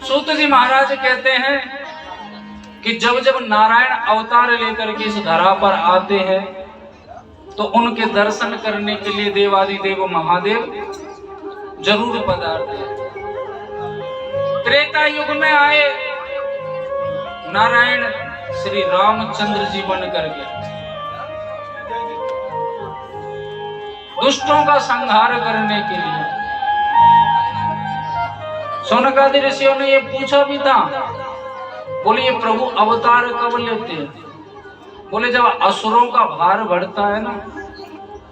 सूत जी महाराज कहते हैं कि जब जब नारायण अवतार लेकर के इस धरा पर आते हैं तो उनके दर्शन करने के लिए देवादिदेव महादेव जरूर पधारते हैं। त्रेता युग में आए नारायण श्री रामचंद्र जी बन करके दुष्टों का संहार करने के लिए। शौनकादि ऋषियों ने ये पूछा भी था, बोले ये प्रभु अवतार कब लेते हैं? बोले जब असुरों का भार बढ़ता है ना,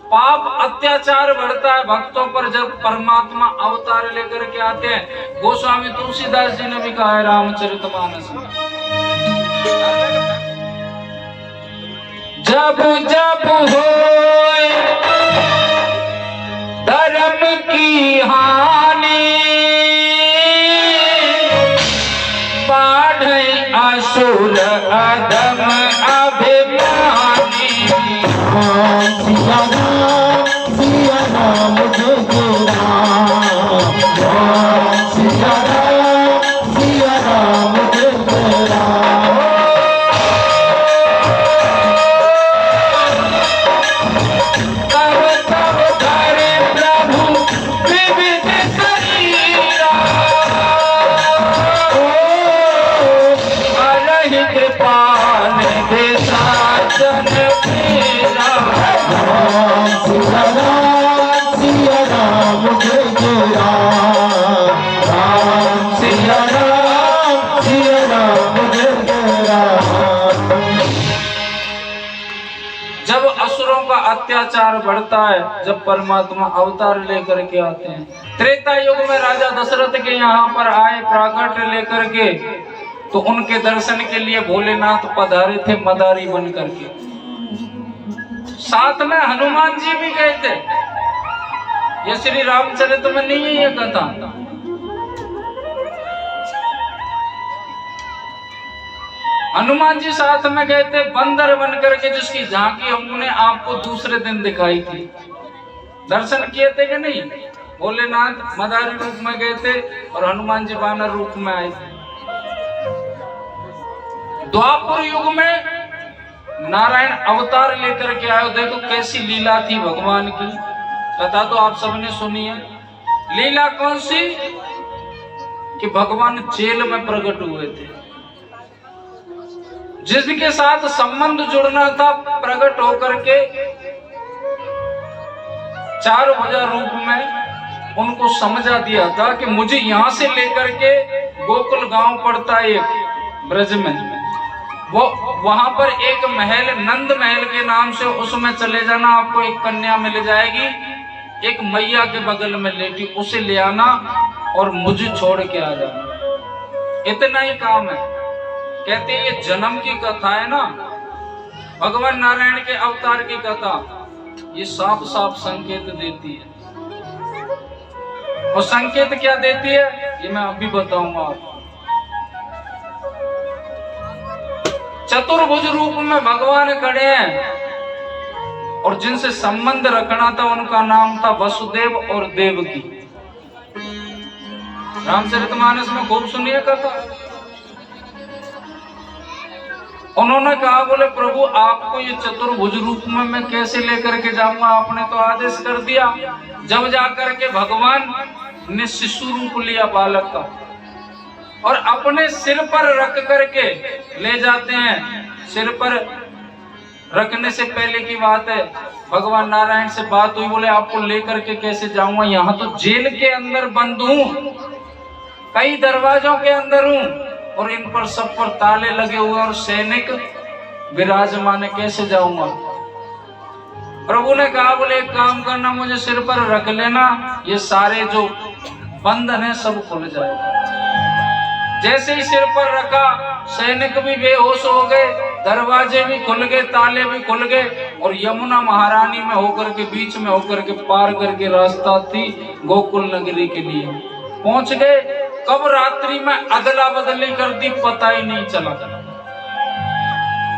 पाप अत्याचार बढ़ता है भक्तों पर, जब परमात्मा अवतार लेकर के आते हैं। गोस्वामी तुलसीदास जी ने भी कहा है रामचरितमानस में, जब जब होए धर्म की हानि, बाढ़े असुर अधम अभिमानी। सिया राम जय राम, सिया राम जय राम। तब तब धरे प्रभु विविध शरीरा, अलहि कृपाल विसाचन तेरा। सिया राम जय राम, सिया राम जय राम। जब असुरों का अत्याचार बढ़ता है, जब परमात्मा अवतार लेकर के आते हैं। त्रेता युग में राजा दशरथ के यहाँ पर आए प्राकट लेकर के, तो उनके दर्शन के लिए भोलेनाथ पधारे थे मदारी बन करके। साथ में हनुमान जी भी गए थे। ये श्री रामचरित में नहीं है ये कथा। हनुमान जी साथ में गए थे बंदर बन करके, जिसकी झांकी हमने आपको दूसरे दिन दिखाई थी। दर्शन किए थे कि नहीं? भोलेनाथ मदारी रूप में गए थे और हनुमान जी वानर रूप में आए थे। द्वापर युग में नारायण अवतार लेकर के आए। देखो कैसी लीला थी भगवान की, कथा तो आप सबने सुनी है। लीला कौन सी? कि भगवान जेल में प्रकट हुए थे। जिसके साथ संबंध जुड़ना था प्रकट होकर के चार भुजा रूप में उनको समझा दिया था कि मुझे यहां से लेकर के गोकुल गांव पड़ता है एक ब्रज में, वो वहां पर एक महल नंद महल के नाम से, उसमें चले जाना, आपको एक कन्या मिल जाएगी, एक मैया के बगल में लेटी, उसे ले आना और मुझे छोड़ के आ जाना। इतना ही काम है। कहते हैं ये जन्म की कथा है ना, भगवान नारायण के अवतार की कथा, ये साफ साफ संकेत देती है। और संकेत क्या देती है ये मैं अभी बताऊंगा आपको। चतुर्भुज रूप में भगवान खड़े हैं और जिनसे संबंध रखना था उनका नाम था वसुदेव और देवकी। रामचरितमानस में खूब सुनिए कथा। उन्होंने कहा, बोले प्रभु आपको ये चतुर्भुज रूप में मैं कैसे लेकर के जाऊंगा? आपने तो आदेश कर दिया। जब जाकर के भगवान ने शिशु रूप लिया बालक का और अपने सिर पर रख करके ले जाते हैं। सिर पर रखने से पहले की बात है, भगवान नारायण से बात हुई, बोले आपको लेकर के कैसे जाऊंगा? यहाँ तो जेल के अंदर बंद हूँ, कई दरवाजों के अंदर हूँ और इन पर सब पर ताले लगे हुए और सैनिक विराजमान, कैसे जाऊंगा? प्रभु ने कहा, बोले एक काम करना, मुझे सिर पर रख लेना, ये सारे जो बंधन है सब खुल जाएगा। जैसे ही सिर पर रखा, सैनिक भी बेहोश हो गए, दरवाजे भी खुल गए, ताले भी खुल गए और यमुना महारानी में होकर के, बीच में होकर के पार करके रास्ता थी गोकुल नगरी के लिए पहुंच गए। कब रात्रि में अदला बदली कर दी पता ही नहीं चला।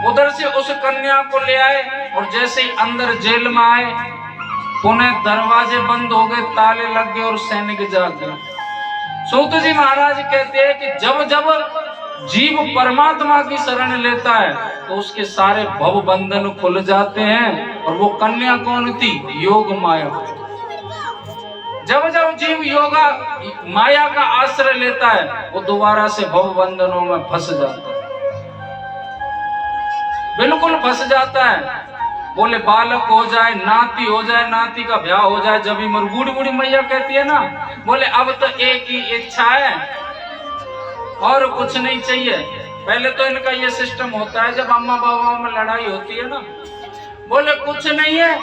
उधर से उस कन्या को ले आए और जैसे ही अंदर जेल में आए, पुनः दरवाजे बंद हो गए, ताले लग गए और सैनिक जाग गए। सूत जी महाराज कहते हैं कि जब जब जीव परमात्मा की शरण लेता है तो उसके सारे भव बंधन खुल जाते हैं। और वो कन्या कौन थी? योग माया। जब जब जीव योगा माया का आश्रय लेता है वो दोबारा से भव बंधनों में फंस जाता है, बिल्कुल फंस जाता है। बोले बालक हो जाए, नाती हो जाए, नाती का ब्याह हो जाए, जब भी मर बूढ़ी बूढ़ी मैया कहती है ना, बोले अब तो एक ही इच्छा है और कुछ नहीं चाहिए। पहले तो इनका ये सिस्टम होता है, जब अम्मा बाबा में लड़ाई होती है ना, बोले कुछ नहीं है,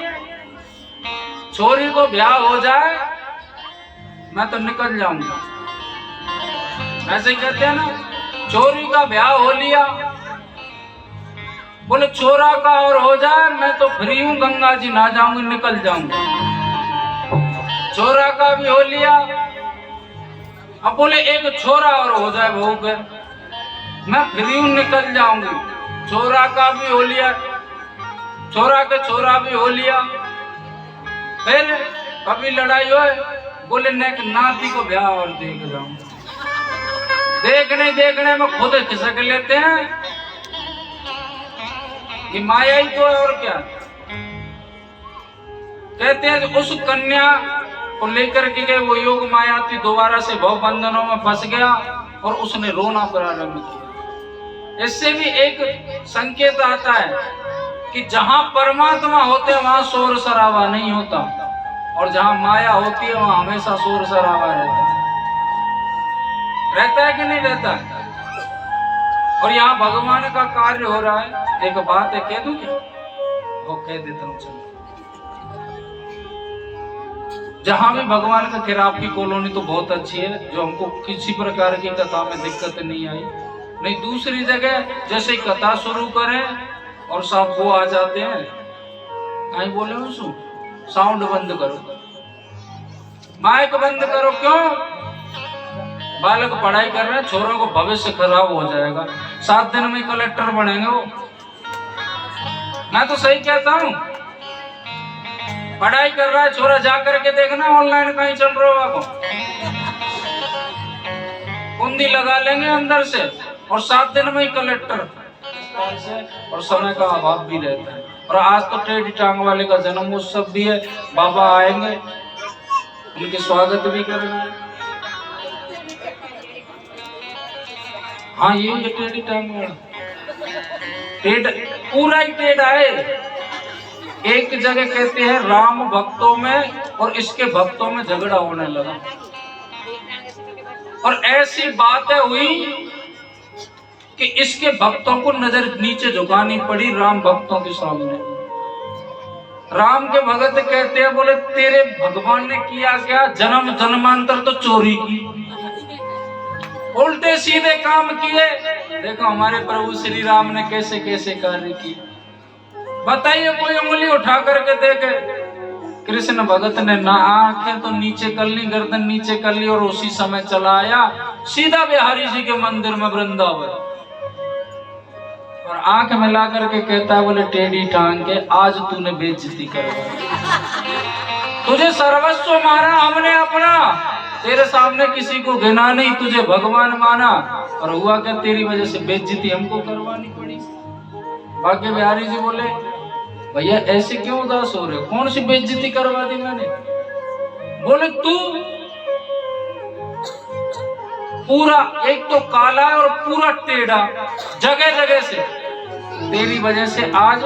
छोरी को ब्याह हो जाए मैं तो निकल जाऊंगा। ऐसे ही कहते हैं ना, छोरी का ब्याह हो लिया, बोले छोरा का और हो जाए मैं तो फ्री हूं, गंगा जी ना जाऊंगी, निकल जाऊंगा। छोरा का भी हो लिया, अब बोले एक छोरा और हो जाए बहू के, मैं फ्री हूं, निकल जाऊंगी। छोरा का भी हो लिया, छोरा के छोरा भी हो लिया। फिर कभी लड़ाई हो, बोले नेक नाती को ब्याह और देख जाऊं। देखने देखने में खुद खिसक लेते हैं कि माया ही तो है और क्या। कहते हैं उस कन्या को लेकर के गए, वो योग माया थी, दोबारा से भव बंधनों में फंस गया और उसने रोना प्रारंभ किया। इससे भी एक संकेत आता है कि जहां परमात्मा होते हैं वहां शोर शराबा नहीं होता, और जहां माया होती है वहां हमेशा शोर शराबा रहता है कि नहीं रहता है। और यहाँ भगवान का कार्य हो रहा है। एक बात है, कह दूं क्या? वो कह देता हूँ। चलो, जहां भी भगवान के खिलाफ की कॉलोनी तो बहुत अच्छी है, जो हमको किसी प्रकार की कथा में दिक्कत नहीं आई। नहीं दूसरी जगह जैसे कथा शुरू करें और सब वो आ जाते हैं, कहीं बोले उसको साउंड बंद करो, माइक बंद करो। क्यों? बालक पढ़ाई कर रहे हैं, छोरों को भविष्य खराब हो जाएगा, 7 दिन में कलेक्टर बनेंगे वो। मैं तो सही कहता हूँ, पढ़ाई कर रहा है छोरा, जा करके देखना ऑनलाइन कहीं चल रहा होगा को, कुंडी लगा लेंगे अंदर से और 7 दिन में ही कलेक्टर। और समय का अभाव भी रहता है। और आज तो टेढ़ी टांग वाले का जन्म उत्सव भी है, बाबा आएंगे, उनके स्वागत भी करेंगे। हाँ ये टेढ़ी टांग वाला टेढ़, पूरा ही टेढ़ा है। एक जगह कहते हैं राम भक्तों में और इसके भक्तों में झगड़ा होने लगा, और ऐसी बातें हुई कि इसके भक्तों को नजर नीचे झुकानी पड़ी राम भक्तों के सामने। राम के भगत कहते हैं, बोले तेरे भगवान ने किया क्या, जन्म जन्मांतर तो चोरी की, उल्टे सीधे काम किए। देखो हमारे प्रभु श्री राम ने कैसे कैसे कार्य किए, बताइए कोई उंगली उठा करके देखे। कृष्ण भगत ने ना आंखें तो नीचे कर ली, गर्दन नीचे कर ली, और उसी समय चला आया सीधा बिहारी जी के मंदिर में वृंदावन, और आंख मिला करके कहता है, बोले टेढ़ी टांग के आज तूने बेइज्जती करवाई, तुझे सर्वस्व माना हमने अपना, तेरे सामने किसी को गिना नहीं, तुझे भगवान माना, और हुआ क्या, तेरी वजह से बेइज्जती हमको करवानी पड़ी। बाकी बिहारी जी बोले, भैया ऐसे क्यों उदास हो रहे हो, कौन सी बेइज्जती करवा दी मैंने? बोले तू पूरा एक तो काला है और पूरा टेढ़ा, जगह जगह से, तेरी वजह से आज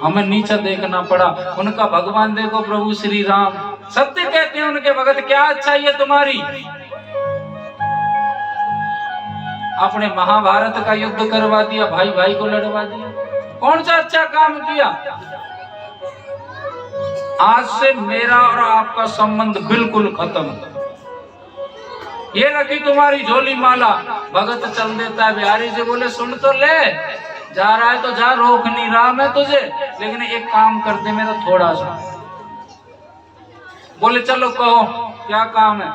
हमें नीचा देखना पड़ा। उनका भगवान देखो प्रभु श्री राम, सत्य कहते हैं उनके भगत, क्या अच्छाई है तुम्हारी, आपने महाभारत का युद्ध करवा दिया, भाई भाई को लड़वा दिया, कौन सा अच्छा काम किया? आज से मेरा और आपका संबंध बिल्कुल खत्म, ये रखी तुम्हारी झोली माला। भगत चल देता है, बिहारी जी बोले सुन तो ले, जा रहा है तो जा, रोक नहीं रहा मैं तुझे, लेकिन एक काम कर दे मेरा थोड़ा सा। बोले चलो कहो क्या काम है?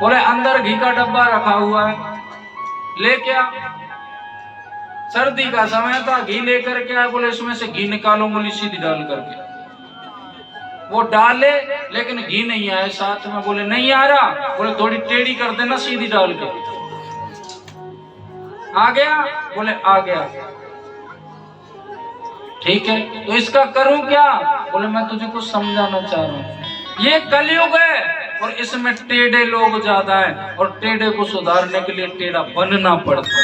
बोले अंदर घी का डब्बा रखा हुआ है, ले क्या? सर्दी का समय था, घी लेकर के आए, बोले इसमें से घी निकालो, उंगली सीधी डाल करके। वो डाले लेकिन घी नहीं आया साथ में। बोले नहीं आ रहा, बोले थोड़ी टेढ़ी कर देना सीधी डाल के। आ गया, बोले आ गया, ठीक है, तो इसका करूं क्या? बोले मैं तुझे कुछ समझाना चाह रहा हूं, ये कलयुग है और इसमें टेढ़े लोग ज्यादा हैं और टेढ़े को सुधारने के लिए टेढ़ा बनना पड़ता है।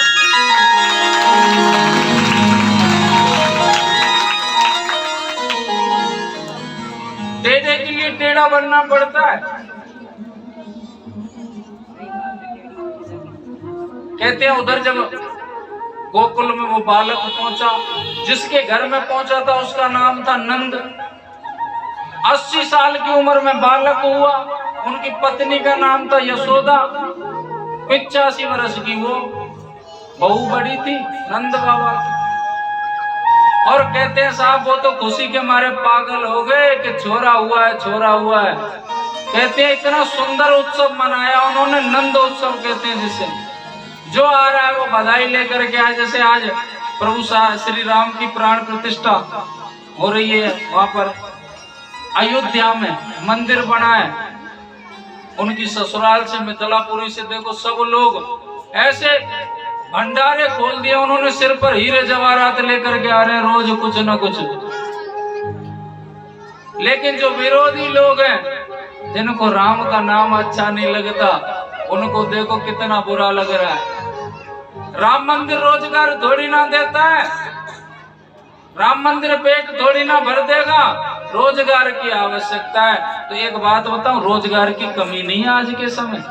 टेढ़े के लिए टेढ़ा बनना पड़ता है। कहते हैं उधर जब गोकुल में वो बालक पहुंचा, जिसके घर में पहुंचा था उसका नाम था नंद। 80 साल की उम्र में बालक हुआ। उनकी पत्नी का नाम था यशोदा। 85 वर्ष की वो बहू बड़ी थी नंद बाबा। और कहते हैं साहब वो तो खुशी के मारे पागल हो गए कि छोरा हुआ है, छोरा हुआ है। कहते हैं इतना सुंदर उत्सव मनाया उन्होंने, नंद उत्सव कहते हैं जिसे। जो आ रहा है वो बधाई लेकर के आए। जैसे आज प्रभु श्री राम की प्राण प्रतिष्ठा हो रही है, वहां पर अयोध्या में मंदिर बना है। उनकी ससुराल से मिथिलापुरी से देखो सब लोग ऐसे भंडारे खोल दिए उन्होंने, सिर पर हीरे जवाहरात लेकर के आ रहे हैं रोज कुछ न कुछ। लेकिन जो विरोधी लोग हैं, जिनको राम का नाम अच्छा नहीं लगता, उनको देखो कितना बुरा लग रहा है। राम मंदिर रोजगार थोड़ी ना देता है, राम मंदिर पेट थोड़ी ना भर देगा, रोजगार की आवश्यकता है। तो एक बात बताऊं, रोजगार की कमी नहीं है आज के समय,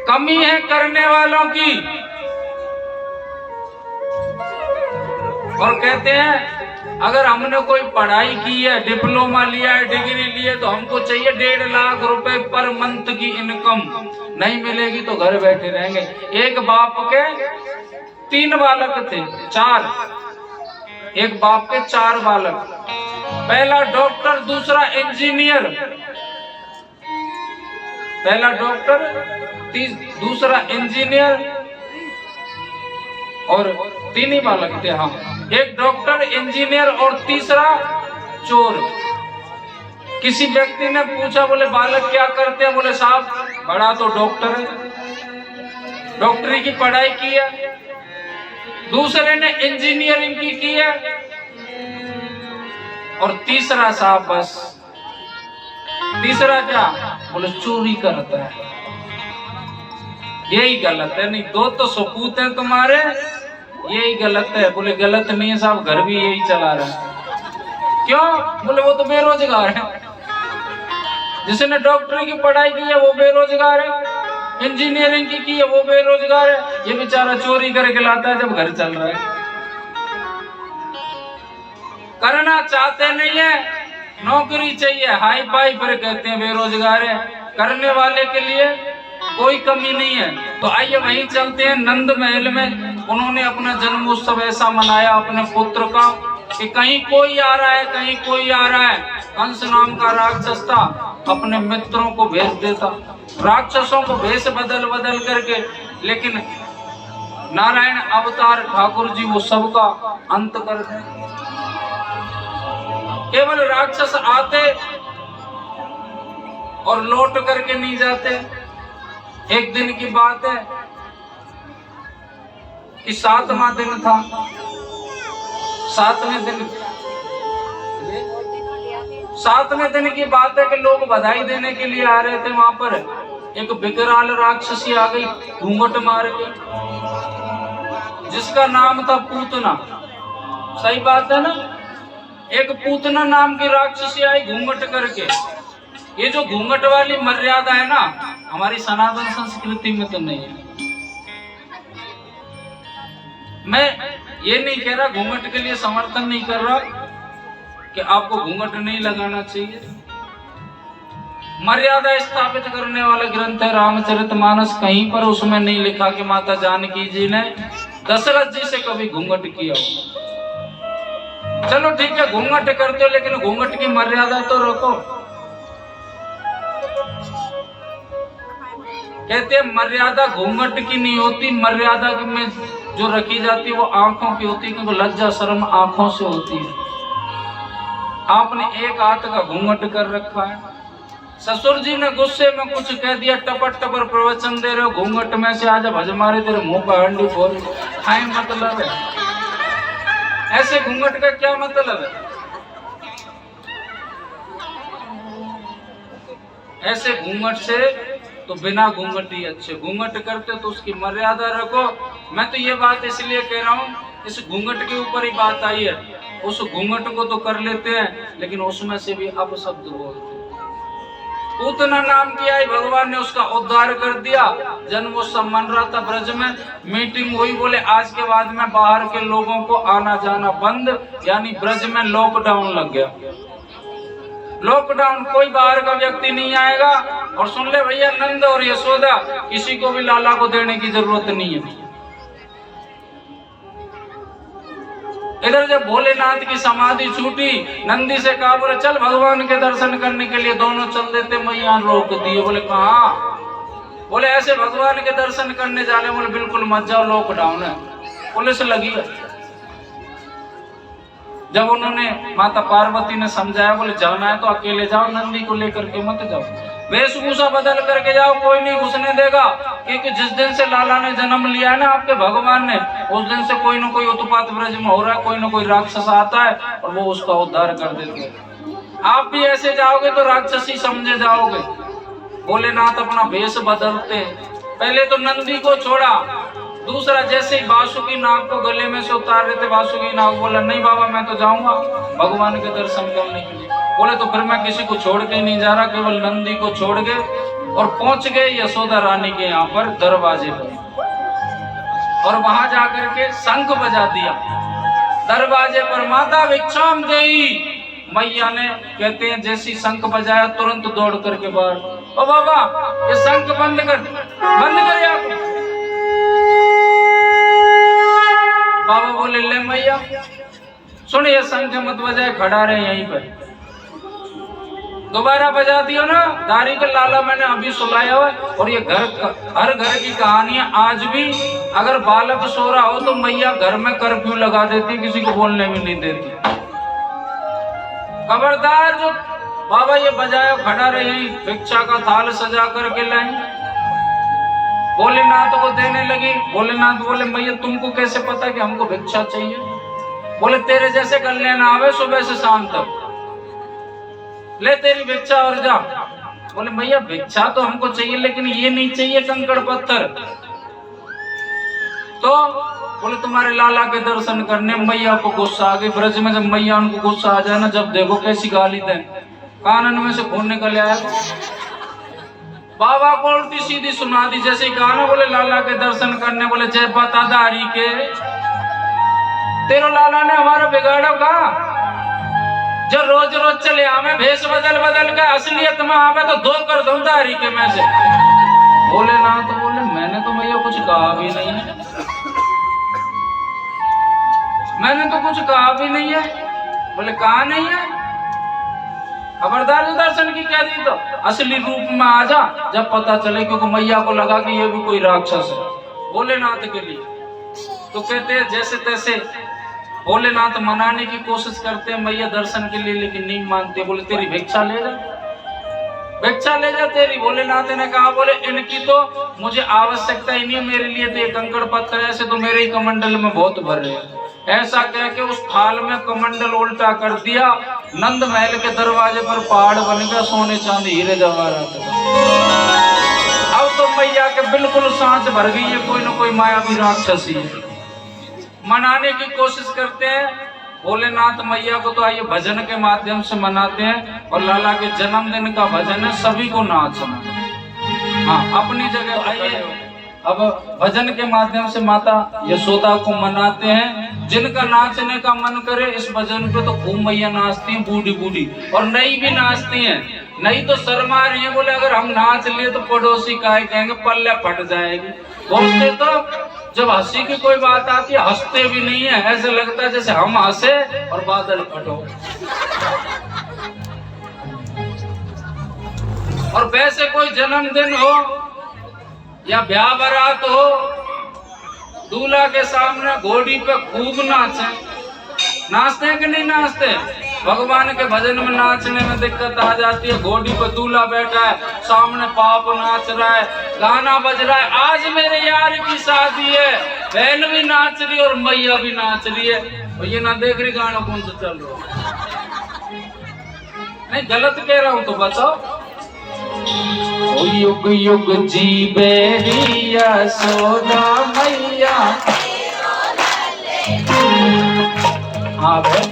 कमी है करने वालों की। और कहते हैं अगर हमने कोई पढ़ाई की है, डिप्लोमा लिया है, डिग्री ली है, तो हमको चाहिए 1.5 लाख रुपए पर मंथ की इनकम। नहीं मिलेगी तो घर बैठे रहेंगे। एक बाप के 3 बालक थे, 4, एक बाप के 4 बालक। पहला डॉक्टर, दूसरा इंजीनियर, पहला डॉक्टर, दूसरा इंजीनियर और 3 ही बालक थे। हाँ, एक डॉक्टर, इंजीनियर और तीसरा चोर। किसी व्यक्ति ने पूछा, बोले बालक क्या करते हैं? बोले साहब बड़ा तो डॉक्टर है, डॉक्टरी की पढ़ाई की है। दूसरे ने इंजीनियरिंग की है और तीसरा साहब बस, तीसरा क्या? बोले चोरी करता है। यही गलत है, नहीं 2 तो सपूत हैं तुम्हारे, यही गलत है। बोले गलत नहीं है साहब, घर भी यही चला रहा है। क्यों? बोले वो तो बेरोजगार है। जिसने डॉक्टरी की पढ़ाई की है वो बेरोजगार है, इंजीनियरिंग की है वो बेरोजगार है, ये बेचारा चोरी करके लाता है जब घर चल रहा है। करना चाहते नहीं है, नौकरी चाहिए हाई फाई, फिर कहते हैं बेरोजगार है। करने वाले के लिए कोई कमी नहीं है। तो आइए वहीं चलते हैं नंद महल में। उन्होंने अपना जन्मोत्सव ऐसा मनाया अपने पुत्र का कि कहीं कोई आ रहा है, कहीं कोई आ रहा है। कंस नाम का राक्षस था, अपने मित्रों को भेज देता, राक्षसों को भेष बदल बदल करके, लेकिन नारायण अवतार ठाकुर जी वो सबका अंत कर दे। केवल राक्षस आते और लौट करके नहीं जाते। एक दिन की बात है कि 7वां दिन था। 7वें दिन की बात है कि लोग बधाई देने के लिए आ रहे थे। वहां पर एक विकराल राक्षसी आ गई घूंघट मार के, जिसका नाम था पूतना। सही बात है ना? एक पूतना नाम की राक्षसी आई घूंघट करके। ये जो घूंघट वाली मर्यादा है ना, हमारी सनातन संस्कृति में तो नहीं है। मैं ये नहीं कह रहा, घूंघट के लिए समर्थन नहीं कर रहा कि आपको घूंघट नहीं लगाना चाहिए। मर्यादा स्थापित करने वाला ग्रंथ है रामचरितमानस। कहीं पर उसमें नहीं लिखा कि माता जानकी जी ने दशरथ जी से कभी घूंघट किया हो। चलो ठीक है, घूंघट करते हो, लेकिन घूंघट की मर्यादा तो रखो। कहते हैं मर्यादा घूंघट की नहीं होती, मर्यादा में जो रखी जाती है वो आंखों की होती है, क्योंकि लज्जा शर्म आंखों से होती है। आपने एक हाथ का घूंघट कर रखा है। ससुर जी ने गुस्से में कुछ कह दिया, टपर टपर प्रवचन दे रहे हो, घूंघट में से आज भज मारे तेरे मुंह पर हंडी फोड़, हाय मतलब है? ऐसे घूंघट का क्या मतलब है? ऐसे घूंघट से तो बिना घूंघट ही अच्छे। घूंघट करते तो उसकी मर्यादा रखो। मैं तो ये बात इसलिए कह रहा हूँ, इस घूंघट के ऊपर ही बात आई है। उस घूंघट को तो कर लेते हैं, लेकिन उसमें से भी अपशब्द बोलते हैं। उतना नाम किया है भगवान ने, उसका उद्धार कर दिया। जन्मोत्सव मन रहा था ब्रज में, मीटिंग हुई, बोले आज के बाद में बाहर के लोगों को आना जाना बंद, यानी ब्रज में लॉकडाउन लग गया। लॉकडाउन, कोई बाहर का व्यक्ति नहीं आएगा। और सुन ले भैया, नंद और यशोदा, किसी को भी लाला को देने की जरूरत नहीं है। इधर जब भोलेनाथ की समाधि छूटी, नंदी से कहा, बोले चल भगवान के दर्शन करने के लिए। दोनों चल देते, मैया रोक दिए। बोले कहाँ? बोले ऐसे भगवान के दर्शन करने जाने। बोले बिल्कुल मत जाओ, लॉकडाउन है, पुलिस लगी है। जब उन्होंने माता पार्वती ने समझाया, बोले जाना है तो अकेले जाओ, नंदी को लेकर के मत जाओ, वेशभूषा बदल करके जाओ, कोई नहीं घुसने देगा। क्योंकि जिस दिन से लाला ने जन्म लिया है ना आपके भगवान ने, उस दिन से कोई ना कोई उत्पात ब्रज में हो रहा है, कोई ना कोई राक्षस आता है और वो उसका उद्धार कर देते हैं। आप भी ऐसे जाओगे तो राक्षसी समझे जाओगे। भोलेनाथ अपना भेष बदलते हैं। पहले तो नंदी को छोड़ा, दूसरा जैसे ही बासुकी नाग को गले में से उतार रहे थे, बासुकी नाग बोला नहीं बाबा मैं तो जाऊंगा भगवान के दर्शन करने के लिए। बोले तो फिर मैं किसी को छोड़ के नहीं जा रहा, केवल नंदी को छोड़ के। और पहुंच गए यशोदा रानी के यहाँ पर दरवाजे पर, और वहां जाकर के शंख बजा दिया दरवाजे पर। माता भिक्षाम देई, मैया ने कहते हैं जैसी शंख बजाया तुरंत दौड़ करके बाहर, ओ बाबा ये शंख बंद कर, बंद करिए आप। बाबा बोले ले मैया सुनिए, शंख मत बजाए, खड़ा रहे यहीं पर। दोबारा बजा दियो ना, दारी के लाला मैंने अभी सुलाया हुआ। और ये हर घर की कहानी है आज भी। अगर बालक सो रहा हो तो मैया घर में कर्फ्यू लगा देती, किसी को बोलने भी नहीं देती। खबरदार, जो बाबा ये बजाया खड़ा रहे, भिक्षा का थाल सजा करके लाई, भोलेनाथ को देने लगी। भोलेनाथ बोले मैया तुमको कैसे पता कि हमको भिक्षा चाहिए? बोले तेरे जैसे गले ना आवे सुबह से शाम तक, ले तेरी भिक्षा और जा। बोले भैया भिक्षा तो हमको चाहिए, लेकिन ये नहीं चाहिए कंकड़ पत्थर। तो बोले तुम्हारे लाला के दर्शन करने। मैया को गुस्सा आ गई। ब्रज में जब मैया उनको गुस्सा आ जाए ना, जब देखो कैसी गाली दें, कानन में से खून निकल आया। बाबा को उल्टी सीधी सुना दी। जैसे ही कहा ना, बोले लाला के दर्शन करने। बोले जय पताधारी के, तेरो लाला ने हमारा बिगाड़ो का? जो रोज रोज चले आवे भेष बदल बदल के, असलियत में आवे तो दो कर दूं दारी के में से। भोलेनाथ तो बोले मैंने तो भैया कुछ कहा भी नहीं है, मैंने तो कुछ कहा भी नहीं है। बोले कहा नहीं है? खबरदार जो दर्शन की कह दी तो असली रूप में आ जा, जब पता चले। क्योंकि मैया को लगा कि ये भी कोई राक्षस है भोलेनाथ के लिए। तो कहते हैं जैसे तैसे भोलेनाथ मनाने की कोशिश करते हैं मैया दर्शन के लिए, लेकिन नहीं मानते। बोले तेरी भिक्षा ले जा, भिक्षा ले जा तेरी। भोलेनाथ ने कहा बोले इनकी तो मुझे आवश्यकता ही नहीं, मेरे लिए तो ये कंकड़ पत्थर ऐसे तो मेरे ही कमंडल में बहुत भर रहे हैं। ऐसा कह के उस थाल में कमंडल उल्टा कर दिया। नंद महल के दरवाजे पर पहाड़ बन गया, सोने चांदी हीरे जवाहरात। अब तो मैया के बिल्कुल सांस भर गई है, कोई ना कोई मायावी राक्षसी है। मनाने की कोशिश करते हैं भोलेनाथ मैया को। तो आइए भजन के माध्यम से मनाते हैं। और लाला के जन्मदिन का भजन है, सभी को नाचना। हाँ अपनी जगह आइए। अब भजन के माध्यम से माता यशोदा को मनाते हैं। जिनका नाचने का मन करे इस भजन पे तो खूब मैया नाचती हैं, बूढ़ी बूढ़ी। और नई भी नाचती हैं, नई तो शर्मा रही है। बोले अगर हम नाच लिए तो पड़ोसी काहे कहेंगे, पल्ले फट जाएगी। बोलते तो जब हंसी की कोई बात आती है हंसते भी नहीं है, ऐसे लगता है जैसे हम हंसे और बादल फटो। और वैसे कोई जन्मदिन हो या ब्याह बारात हो, दूल्हा के सामने घोड़ी पे खूब नाचे। नाचते हैं कि नहीं नाचते? भगवान के भजन में नाचने में दिक्कत आ जाती है। घोड़ी पर दूल्हा बैठा है, सामने पाप नाच रहा है, गाना बज रहा है। आज मेरे यार की शादी है, बहन भी नाच रही है और मैया भी नाच रही है, और ये ना देख रही गाना कौन सा चल रहा है। नहीं गलत कह रहा हूं तो बताओ। युग युग जी बेरिया सोना मैया। हाँ भाई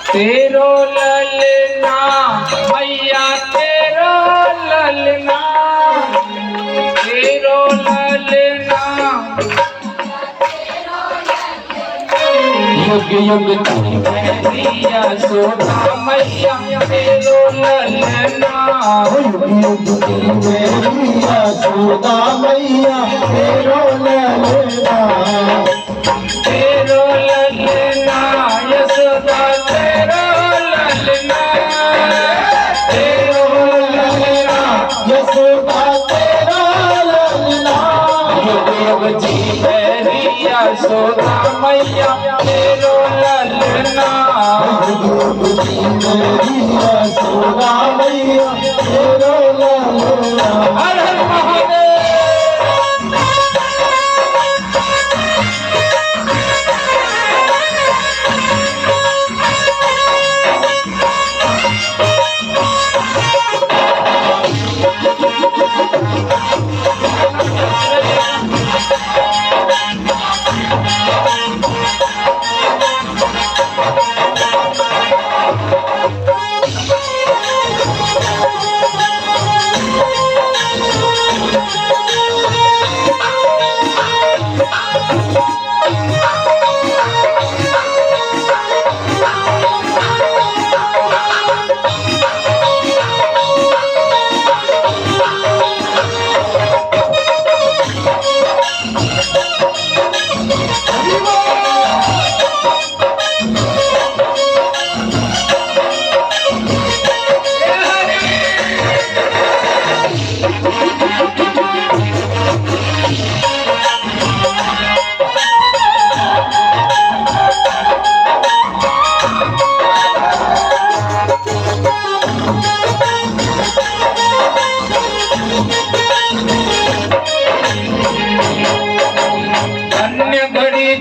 तेरो ललना मैया, तेरो ललना, तेरो ललना। युग युग जी बेरिया सोना मैया, तेरो ललना। युग युग जी बेरिया सोना मैया, तेरो ललना, तेरो ललना यशोदा, तेरो ललना, तेरो ललना यशोदा तेरा ललना। युग युग जी बेरिया सोदा मैया, तेरो ललना। युग जी बेरिया सोना मैया, तेरो ललना। हर हर महादेव।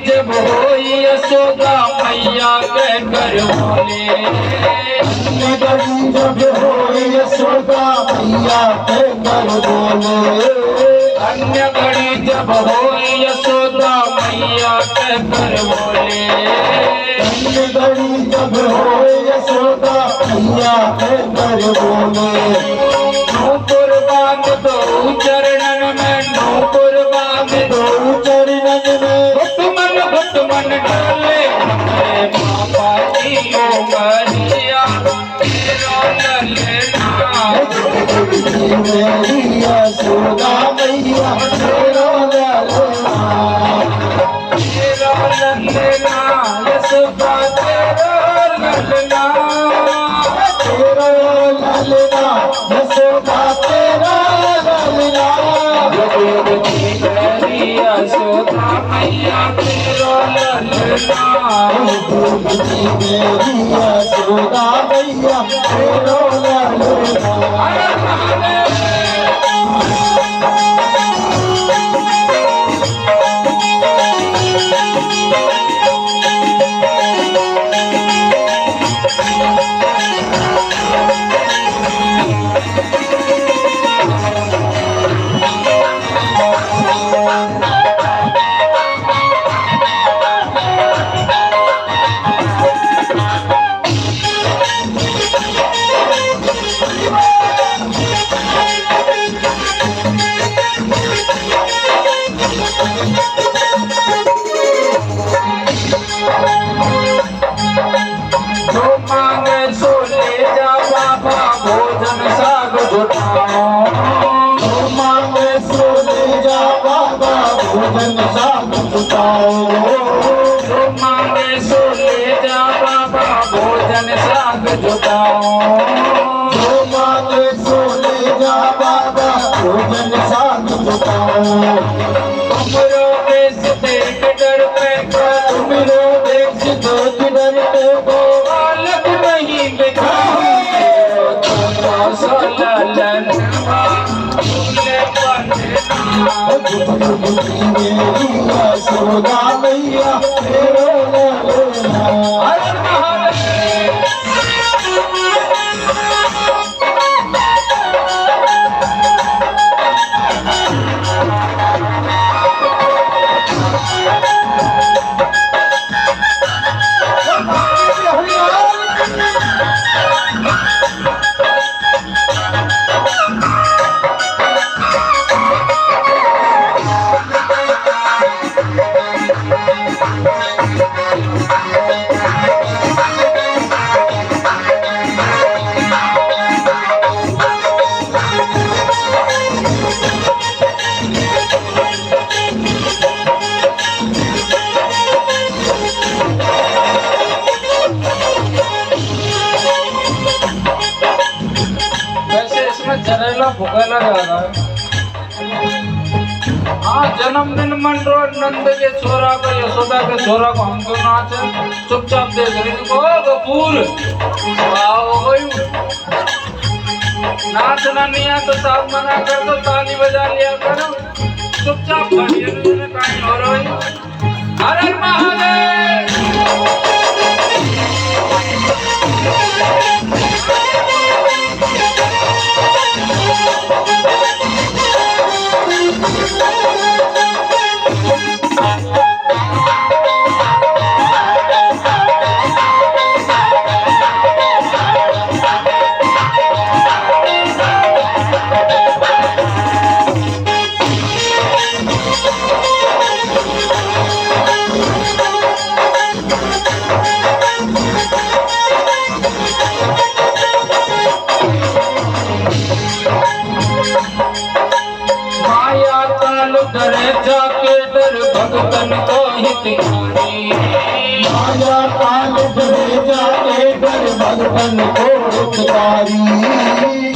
जब होई यशोदा मैया के घर बोले, जब होई यशोदा मैया के घर बोले। अन्य घड़ी जब होई यशोदा मैया के घर बोले। अन्य घड़ी जब होई यशोदा मैया के घर बोले। नूपुर बांध दो चरणन में, नूपुर बांध दो चरणन में, घुट मन डोले हमारे पापा की ओ मरिया, तेरो ललना। मेरिया सोना मैया, तेरो ललना, तेरो ललना यशोदा, तेरो ललना, तेरो ललना यशोदा तेरा ललना। युग युग जी बेरिया सोदा मैया, तेरो ललना। मेरिया सोना मैया, तेरो ललना। हर महादेव। जो मांगे सो ले जा बाबा, भोजन साग जुटाओ। जो मांगे सो ले जा बाबा, भोजन साग जुटाओ। जो मांगे सो ले जा बाबा, भोजन साग जुटाओ। जो मांगे सो ले जा बाबा, भोजन साग जुटाओ। उम्रों के मेरी यशोदा मैया तेरो ललना। हर महादेव। वैसे इसमें जहरीला भुगेला जा रहा है। हाँ, जन्मदिन मन रो नंद के छोरा को, यशोदा के छोरा को हम क्यों नाचे? चुपचाप देख रही को कपूर नाचना नहीं है तो साहब मना कर दो, ताली बजा लिया करो। चुपचाप खड़ी कहीं हो रही। हर हर महादेव। जाके डर भगतन को हितकारी। माया काल डरे जाके डर भगतन को हितकारी।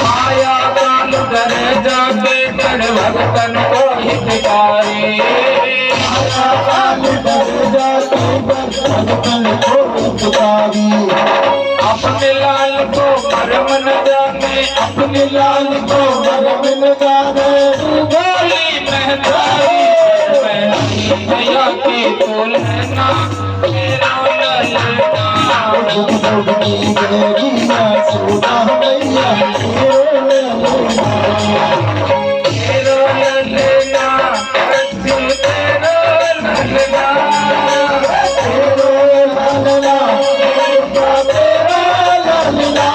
माया काल डरे जाके डर भगतन को हितकारी। माया काल डरे जाके डर भगतन को हितकारी। अपने लाल को मरम न जाने, अपने लाल को मरम न जाने। बोली महतारी मैया की बोल है ना मेरा ललना। मेरी यशोदा मैया तेरो ललना। तेरो ललना तेरो ललना तेरो ललना तेरो ललना।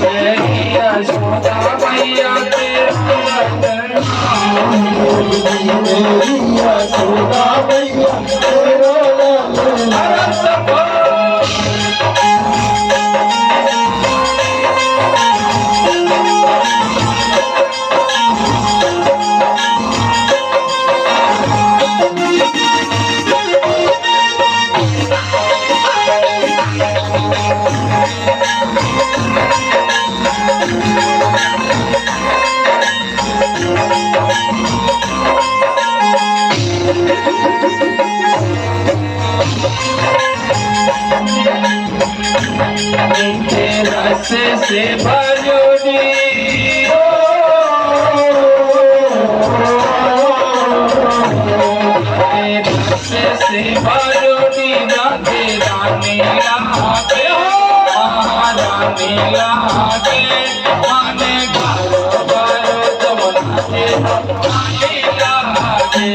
मेरी यशोदा मैया तेरो ललना। मेरी यशोदा मैया तेरो ललना। रस से भरोड़ी रस से भरोड़ी राधे रानी लागे महारानी लागे माने गारो गारो जमुना के रानी लागे।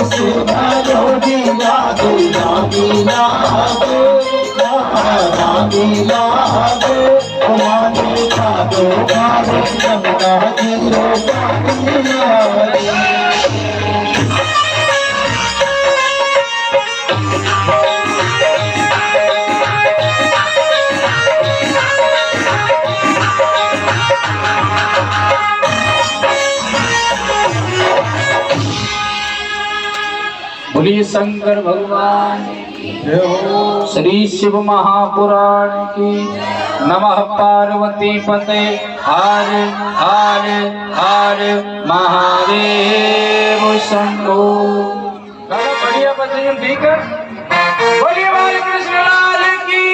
से भरोगी लागे रानी लागे रानी लागे। माने खादो गारो जमुना जीरो पानी लागे। बोलिए शंकर भगवान जय हो। श्री शिव महापुराण की। नमः पार्वती पते हर हर हर महादेव शंभो। बढ़िया भजन ठीक है। बोलिए हरे कृष्ण लाल की।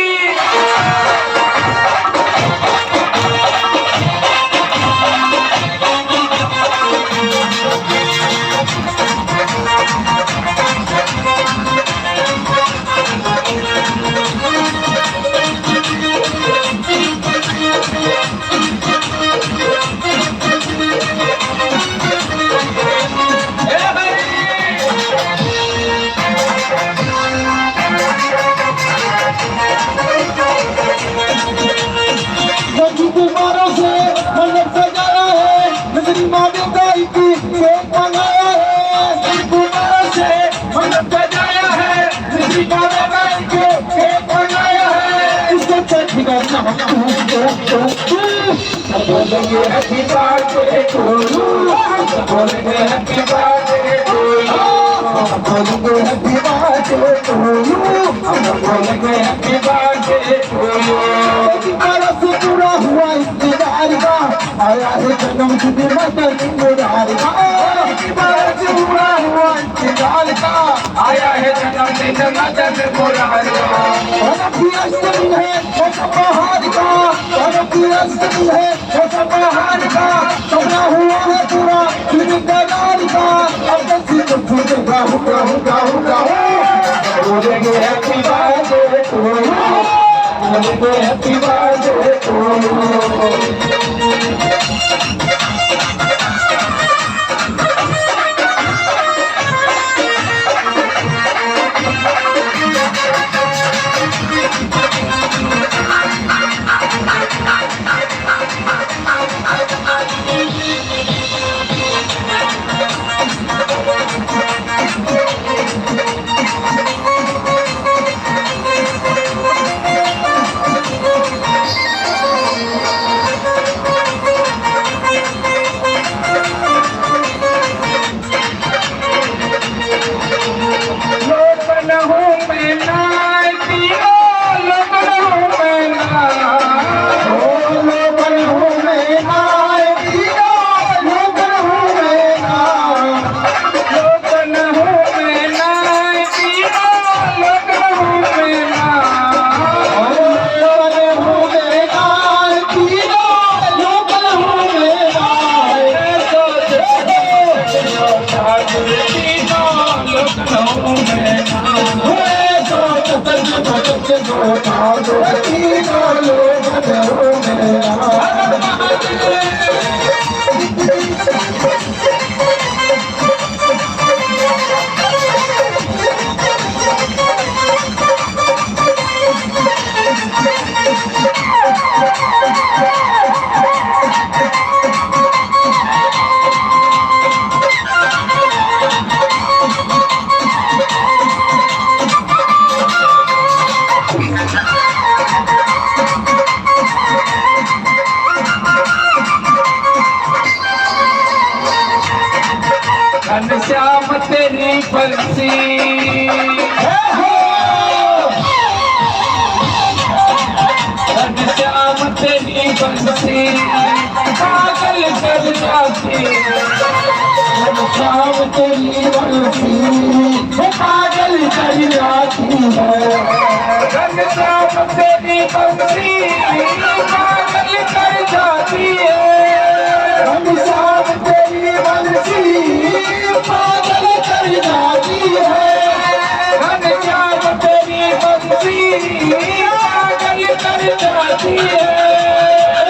बोलेंगे हैप्पी बर्थडे टू यू, बोलेंगे हैप्पी बर्थडे टू यू, बोलेंगे हैप्पी बर्थडे टू यू, बोलेंगे हैप्पी बर्थडे टू यू। बरस पूरा हुआ इंतजार का, आया है जन्मदिन मदन मुरार का। बरस पूरा हुआ इंतजार का, आया है जन्मदिन मदन मुरार का। अनोखी अष्टमी है छोटा पहाड़ का, अनोखी अष्टमी है छोटा पहाड़ का। सपना हुआ है पूरा जिम्मेदार का, अब किसी को फूटेगा हुआ हुआ हुआ। बोलेंगे हैप्पी बर्थडे टू यू, बोलेंगे happy birthday to you. Ghanshyam तेरी बंसी, घनश्याम तेरी बंसी पागल कर जाती है। घनश्याम तेरी बंसी पागल कर जाती है। घनश्याम तेरी बंसी पागल कर जाती है। घनश्याम तेरी बंसी पागल कर जाती है। घनश्याम तेरी बंसी पागल कर जाती है।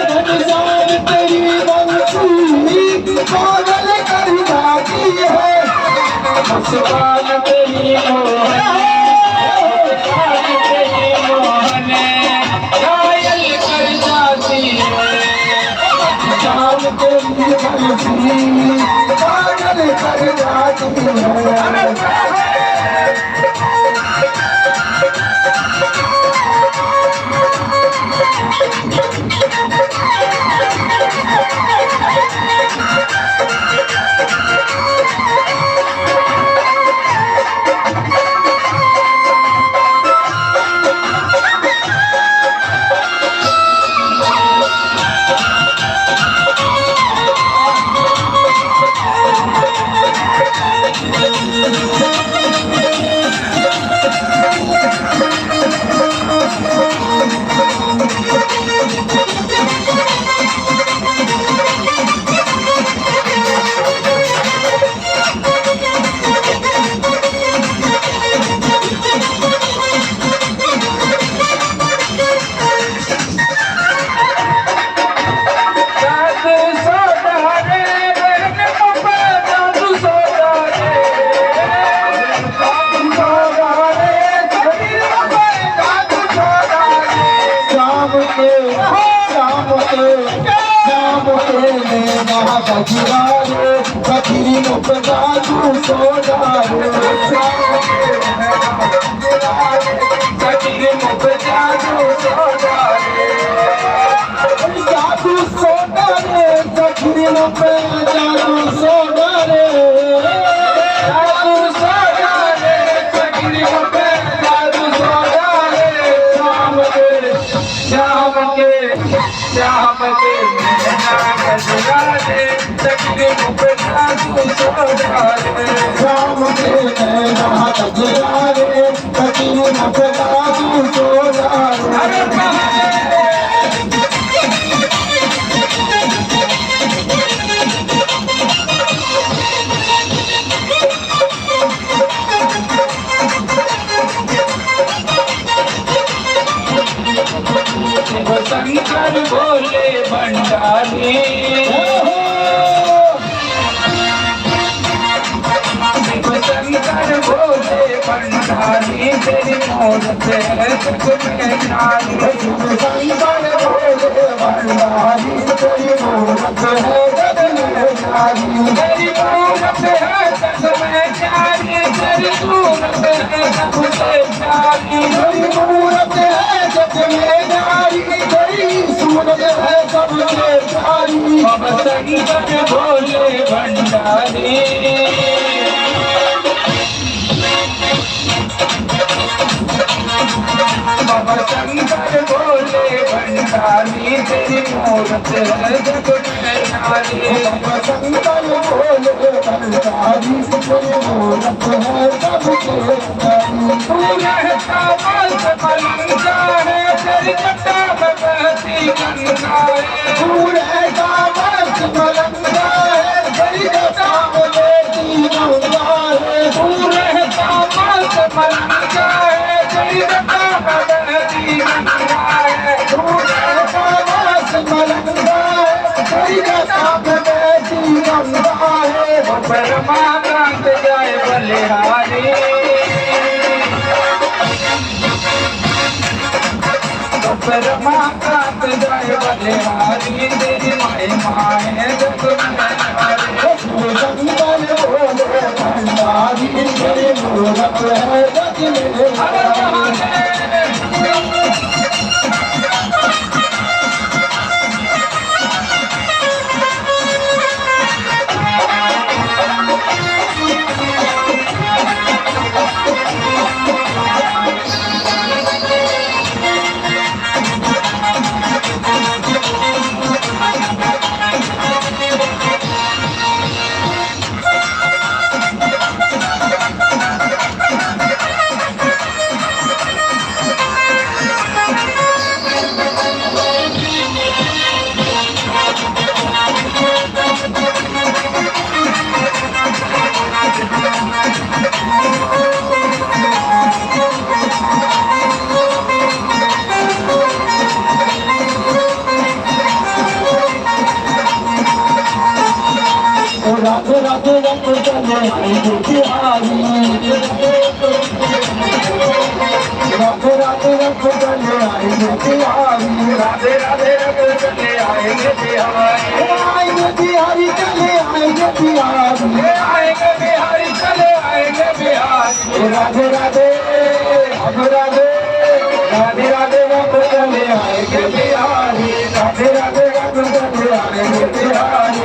घनश्याम तेरी बंसी पागल कर जाती है। मुस्कान तेरी मोहन, तेरी मोहन घायल कर जाती है। घनश्याम तेरी बंसी पागल कर जाती है। फकीरी मुपदा तू सोदा रे फकीरी मुपदा तू सोदा रे पे जादू सोना रे, जादू सोना रे, तकलीफ पे जादू सोना रे, शाम के नैना गजरा रे, तकलीफ पे जादू सोना रे, शाम के नैना गजरा रे, तकलीफ पे जादू सोना रे। शंकर भोले भंडारी, शंकर भोले भंडारी, तेरी मूरत है जग में न्यारी, शंकर भोले भंडारी, तेरी मूरत है जग में न्यारी, तेरी मूरत है जग में न्यारी, तेरी मूरत है जग में न्यारी, तेरी मूरत है जग में न्यारी, तेरी सूरत है सबसे प्यारी, बाबा शंकर भोले भंडारी। बाबा शंकर भोले भंडारी, तेरी मूरत है जग में न्यारी, बाबा शंकर भोले भंडारी, तेरी मूरत है सबसे प्यारी, तू रहता मस्त मलंगा है, तेरी जटा में बहती गंगा है, तू रहता मस्त मलंगा है, तेरी जटा में बहती गंगा है, तू रहता मस्त मलंगा है, तेरी जटा में बहती गंगा है, तू रहता मस्त मलंगा है, तेरी जटा में बहती गंगा है, परमानंद जय बलिहारी, परमानंद जय बलिहारी, तेरी महिमा है जग में न्यारी, शंकर भोले भंडारी, तेरी मूरत है जग में न्यारी। राधे राधे रंग चले बिहारी, राधे राधे रंग चले आएंगे बिहारी, राधे राधे रंग चले आएंगे बिहारी, आएंगे बिहारी चले आएंगे बिहारी, आएंगे बिहारी चले आएंगे बिहारी, राधे राधे राधे राधे राधे राधे रंग चले आएंगे बिहारी, राधे राधे रंग चले आएंगे बिहारी।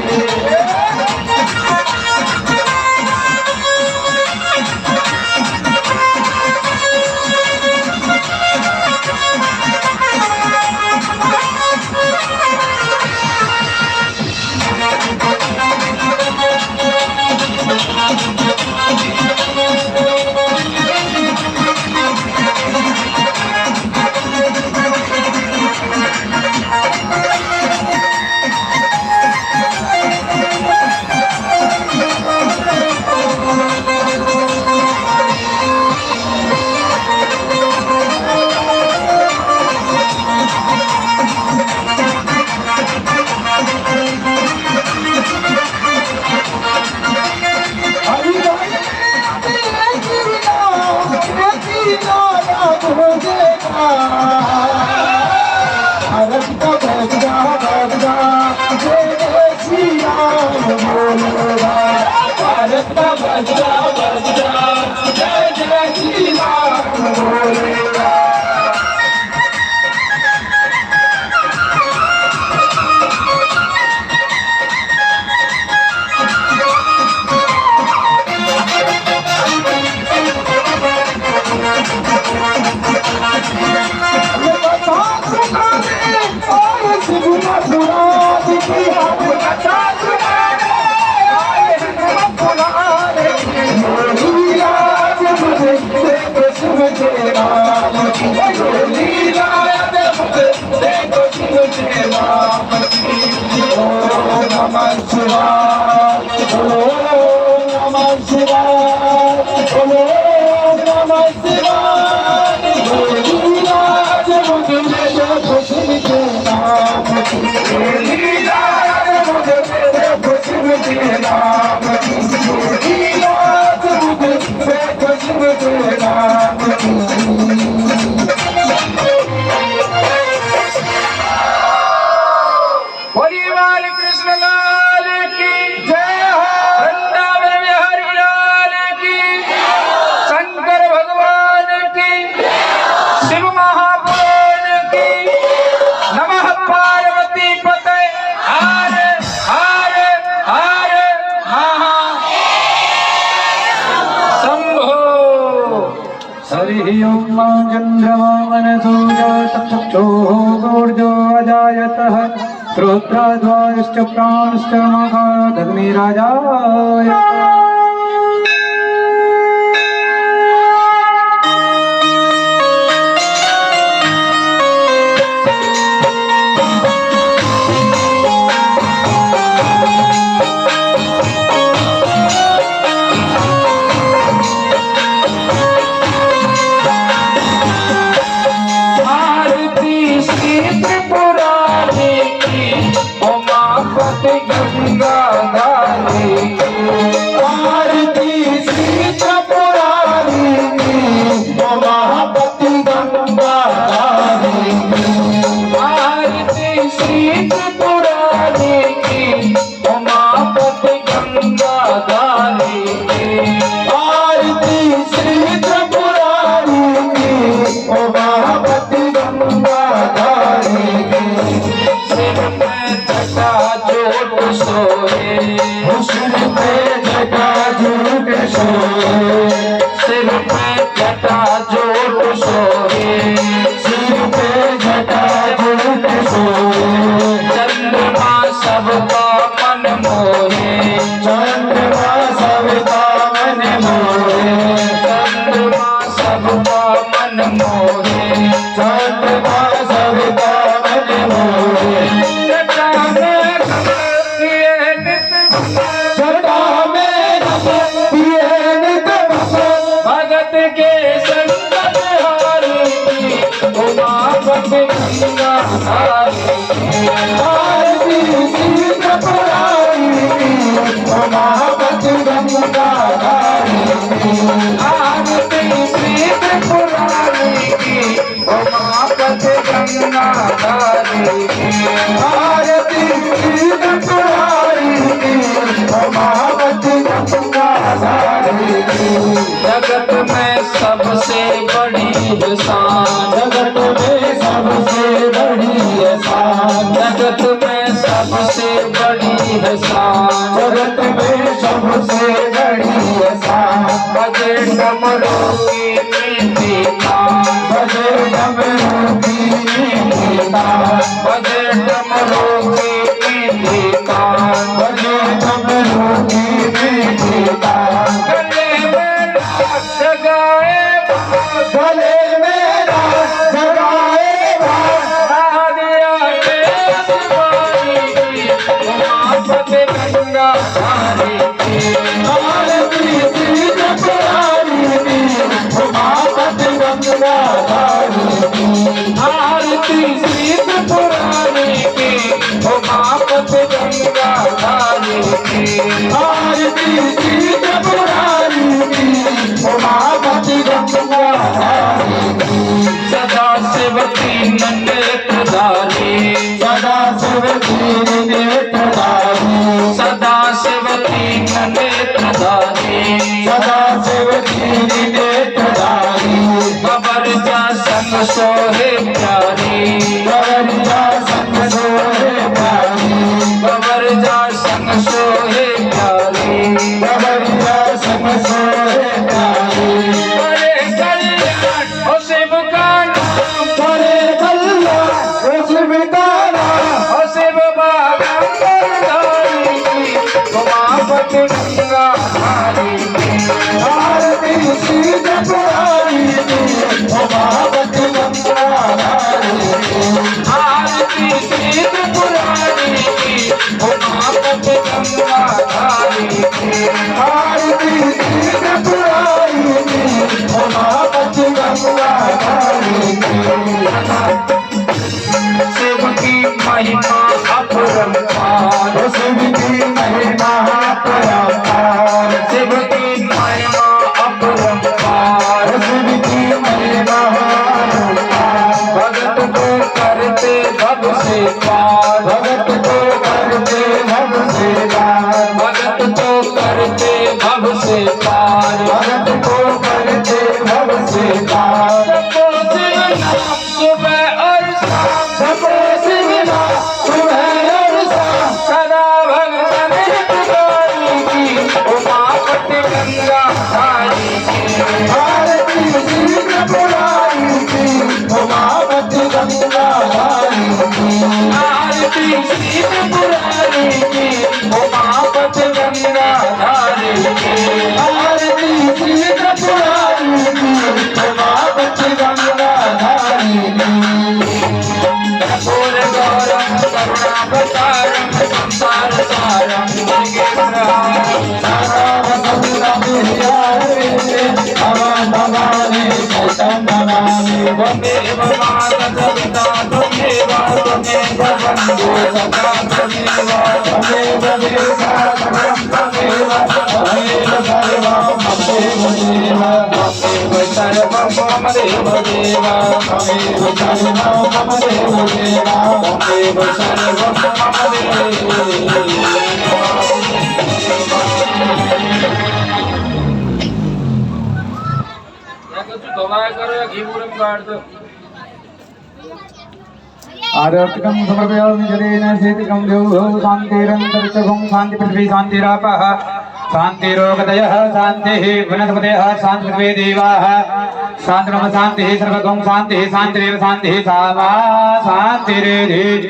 शिवाय, बोलो नमः शिवाय, बोलो नमः शिवाय। लीलाज मुझे खुशी के नाम की, लीलाज मुझे खुशी के नाम की, लीलाज मुझे खुशी के नाम की। हरिवाल कृष्ण लाल की जय हो, वृंदावन बिहारी लाल की, शंकर भगवान की, शिव महापुराण की, नमः पार्वती पते हर हर हर शंभो। हरि ओम चंद्रमा मनसो जातचक्षुः ऊर्जो अजायतः श्रोत्राद्वायुश्च प्राणश्च मघादग्निराजाय। जगत में सबसे बड़ी शान, जगत में सबसे बड़ी शान, जगत में सबसे बड़ी है शान, जगत में सबसे बड़ी शान। बजे डमरू की मीठी तान, बजे डमरू की मीठी तान, बजे डमरू की मीठी तान, बजे डमरू की मीठी तान। गले में राग जगाए गले में राग जगाए राधिया के शिवानी की, उमापति गंगा धारी की, आरती त्रिपुरारी की, उमापति गंगा धारी की। आरती श्री त्रिपुरारी की, उमापति गंगा धारी की, आरती त्रिपुरारी की, उमापति गंगा धारी की। सदा शिवती नेत्रधारी, सदा शिवती नेत्रधारी, सदा शिवती नेत्रधारी, सदा शिवती नेत्रधारी। खबर जा संग सोहे प्यारी, गवरिया संग सोहे प्यारी, खबर जा संग सोहे प्यारी, गवरिया संग सोहे प्यारी। बड़े कल्याण हो शिव का नाम, करे कल्याण शिव का नाम, हो शिव बाबा धारी की, उमापति गंगा धारी की, आरती श्री त्रिपुरारी की, उमापति गंगा धारी की। आरती श्री त्रिपुरारी की, उमापति सारम संसार सारम त्वमेव माता पिता त्वमेव त्वमेव बन्धु सखा त्वमेव त्वमेव देवा त्वमेव सर्वं मम देव देव त्वमेव सर्वं मम देव देव त्वमेव सर्वं मम आरतिकं समर्पयामि जलेन शीतकं द्यौः शान्तिरन्तरिक्षं शान्ति पृथ्वी शान्तिरापः शान्तिरोगतयः शान्तिः वनस्पतयः शान्तिर्वे देवाः शान्तिर्ब्रह्म शान्तिः सर्वगं शान्तिः शान्तिरेव शान्तिः सा वा शान्तिरेधि।